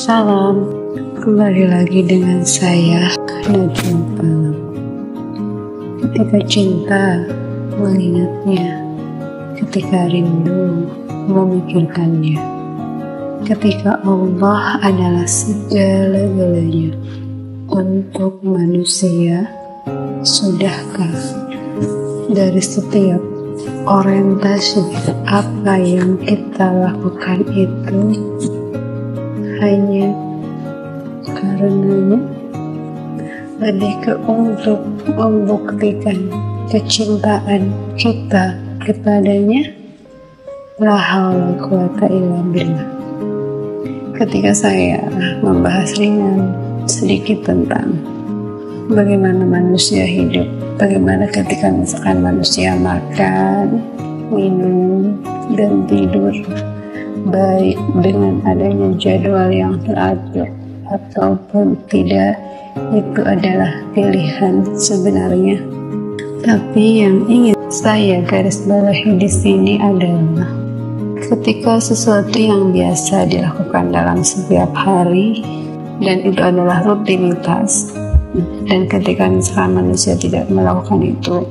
Salam, kembali lagi dengan saya, Najwa Palam. Ketika cinta, mengingatnya. Ketika rindu, memikirkannya. Ketika Allah adalah segala-galanya untuk manusia, sudahkah dari setiap orientasi apa yang kita lakukan itu hanya karenanya lebih ke untuk membuktikan kecintaan kita kepadanya? La haula quwata illa billah. Ketika saya membahas ringan sedikit tentang bagaimana manusia hidup, bagaimana ketika misalkan manusia makan, minum, dan tidur baik dengan adanya jadwal yang teratur ataupun tidak, itu adalah pilihan sebenarnya. Tapi yang ingin saya garis bawahi di sini adalah ketika sesuatu yang biasa dilakukan dalam setiap hari dan itu adalah rutinitas, dan ketika misalkan manusia tidak melakukan itu,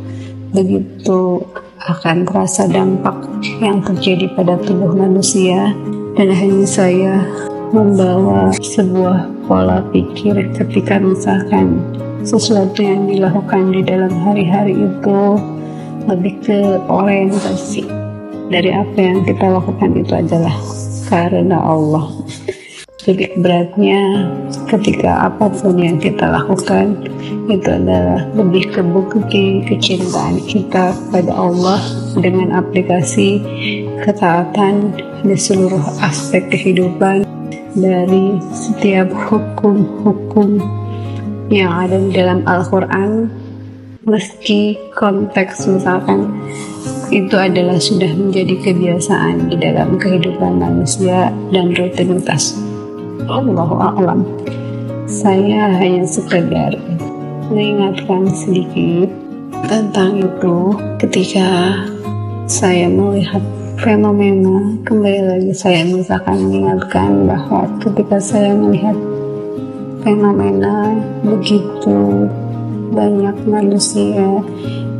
begitu akan terasa dampak yang terjadi pada tubuh manusia. Dan akhirnya saya membawa sebuah pola pikir ketika misalkan sesuatu yang dilakukan di dalam hari-hari itu lebih ke orientasi dari apa yang kita lakukan itu adalah karena Allah. Titik beratnya ketika apapun yang kita lakukan itu adalah lebih ke bukti kecintaan kita kepada Allah dengan aplikasi ketaatan di seluruh aspek kehidupan, dari setiap hukum-hukum yang ada di dalam Al-Quran, meski konteks misalkan itu adalah sudah menjadi kebiasaan di dalam kehidupan manusia dan rutinitas. Allahu a'lam. Saya hanya sekedar mengingatkan sedikit tentang itu ketika saya melihat fenomena. Kembali lagi saya misalkan mengingatkan bahwa ketika saya melihat fenomena begitu banyak manusia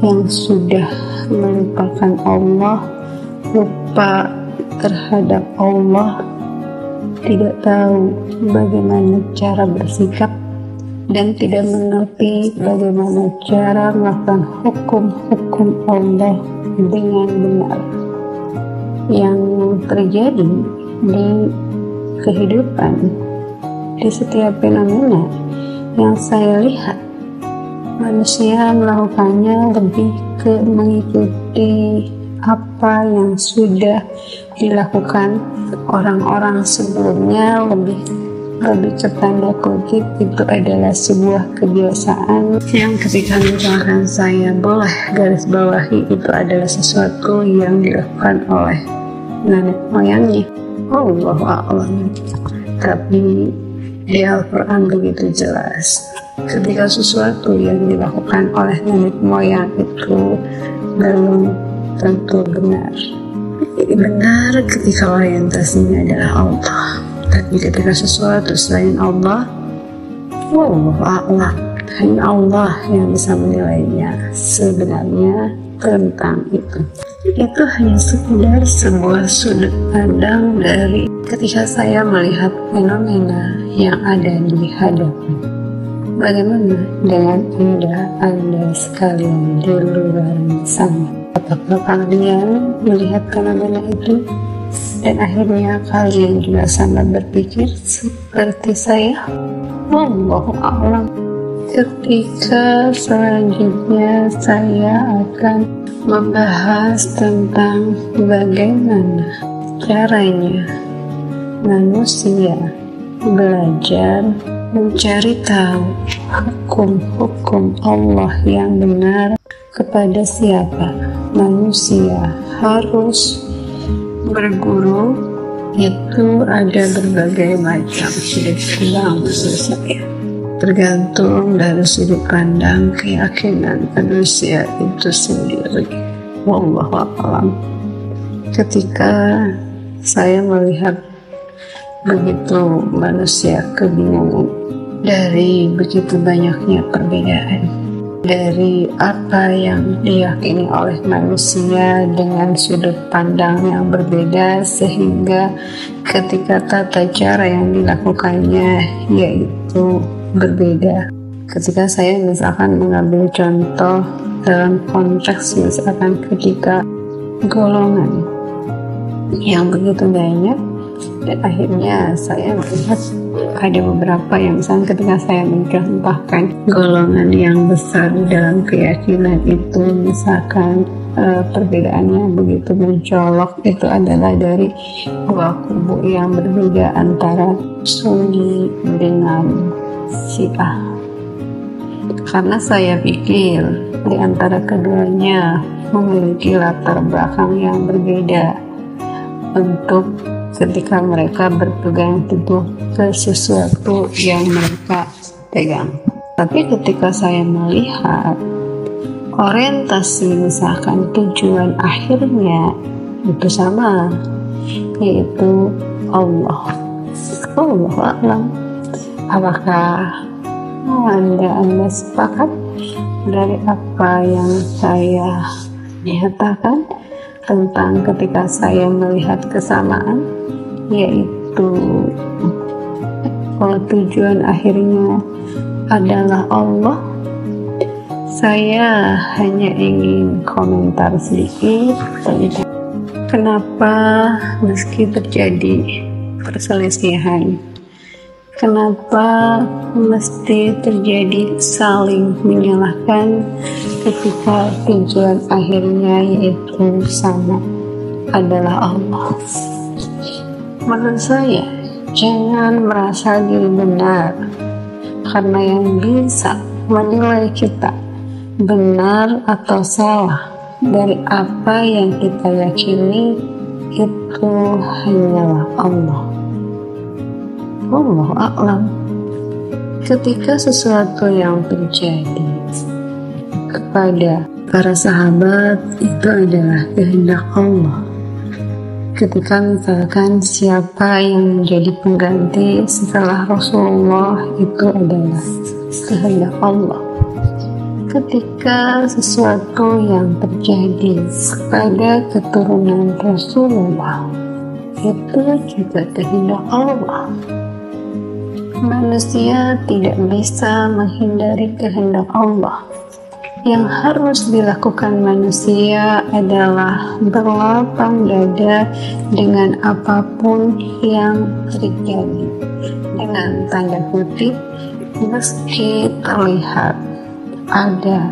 yang sudah melupakan Allah, lupa terhadap Allah, tidak tahu bagaimana cara bersikap, dan tidak mengerti bagaimana cara melakukan hukum-hukum Allah dengan benar. Yang terjadi di kehidupan, di setiap fenomena yang saya lihat, manusia melakukannya lebih ke mengikuti apa yang sudah dilakukan orang-orang sebelumnya, lebih ke tanda kutip itu adalah sebuah kebiasaan yang ketika misalkan saya boleh garis bawahi, itu adalah sesuatu yang dilakukan oleh nenek moyangnya. Allahu a'lam. Tapi di Al-Quran begitu jelas ketika sesuatu yang dilakukan oleh nenek moyang itu belum tentu benar. Benar ketika orientasinya adalah Allah, tapi ketika sesuatu selain Allah, wallahu a'lam, hanya Allah yang bisa menilainya sebenarnya tentang itu. Itu hanya sekedar sebuah sudut pandang dari ketika saya melihat fenomena yang ada di hadapan. Bagaimana dengan Anda sekalian di luar sana? Apakah kalian melihat fenomena itu dan akhirnya kalian juga sama berpikir seperti saya? Wallahu a'lam. Ketika selanjutnya saya akan membahas tentang bagaimana caranya manusia belajar mencari tahu hukum-hukum Allah yang benar kepada siapa. Manusia harus berguru, itu ada berbagai macam sudut pandang menurut saya, tergantung dari sudut pandang keyakinan manusia itu sendiri. Wallahu a'lam. Ketika saya melihat begitu manusia kebingungan dari begitu banyaknya perbedaan, dari apa yang diyakini oleh manusia dengan sudut pandang yang berbeda, sehingga ketika tata cara yang dilakukannya yaitu berbeda. Ketika saya misalkan mengambil contoh dalam konteks misalkan ketika golongan yang begitu banyak, dan akhirnya saya melihat ada beberapa yang misalnya ketika saya mencontohkan golongan yang besar dalam keyakinan itu, misalkan perbedaannya begitu mencolok, itu adalah dari dua kubu yang berbeda antara Sunni dengan Syiah. Karena saya pikir di antara keduanya memiliki latar belakang yang berbeda untuk ketika mereka berpegang teguh ke sesuatu yang mereka pegang. Tapi ketika saya melihat orientasi misalkan tujuan akhirnya itu sama, yaitu Allah. Alam. Apakah Anda sepakat dari apa yang saya nyatakan tentang ketika saya melihat kesamaan, yaitu tujuan akhirnya adalah Allah? Saya hanya ingin komentar sedikit tentang kenapa meski terjadi perselisihan, kenapa mesti terjadi saling menyalahkan ketika tujuan akhirnya yaitu sama, adalah Allah. Menurut saya, jangan merasa diri benar, karena yang bisa menilai kita benar atau salah dari apa yang kita yakini itu hanyalah Allah. Wallahu a'lam. Ketika sesuatu yang terjadi kepada para sahabat itu adalah kehendak Allah. Ketika misalkan siapa yang menjadi pengganti setelah Rasulullah itu adalah kehendak Allah. Ketika sesuatu yang terjadi kepada keturunan Rasulullah itu juga kehendak Allah. Manusia tidak bisa menghindari kehendak Allah. Yang harus dilakukan manusia adalah berlapang dada dengan apapun yang terjadi. Dengan tanda kutip, meski terlihat ada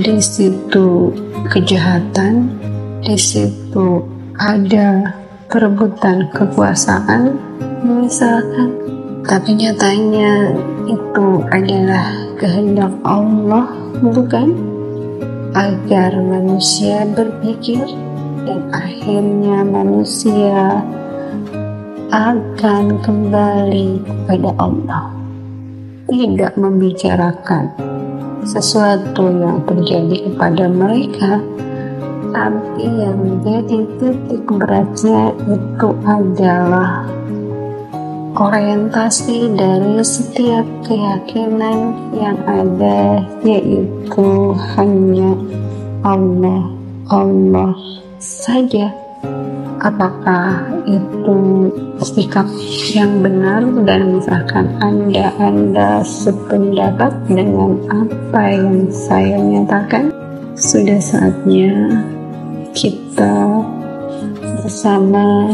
di situ kejahatan, di situ ada perebutan kekuasaan misalkan, tapi nyatanya itu adalah kehendak Allah, bukan? Agar manusia berpikir dan akhirnya manusia akan kembali kepada Allah, tidak membicarakan sesuatu yang terjadi kepada mereka, tapi yang menjadi titik beratnya itu adalah orientasi dari setiap keyakinan yang ada, yaitu hanya Allah, Allah saja. Apakah itu sikap yang benar, dan misalkan Anda sependapat dengan apa yang saya nyatakan? Sudah saatnya kita bersama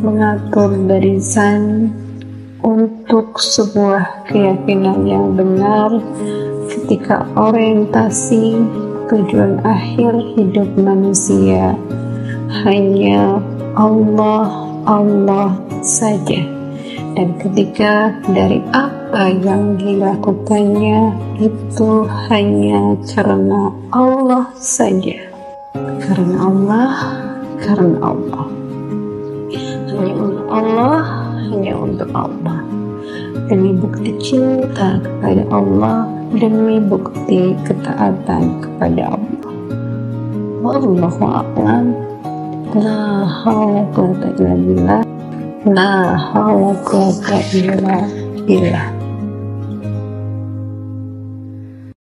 mengatur barisan untuk sebuah keyakinan yang benar ketika orientasi tujuan akhir hidup manusia hanya Allah, Allah saja, dan ketika dari apa yang dilakukannya itu hanya karena Allah saja, karena Allah, karena Allah, hanya untuk Allah, hanya untuk Allah, demi bukti cinta kepada Allah, demi bukti ketaatan kepada Allah. Wallahu a'lam. La haula wa la quwwata illa billah. La haula wa la quwwata illa billah.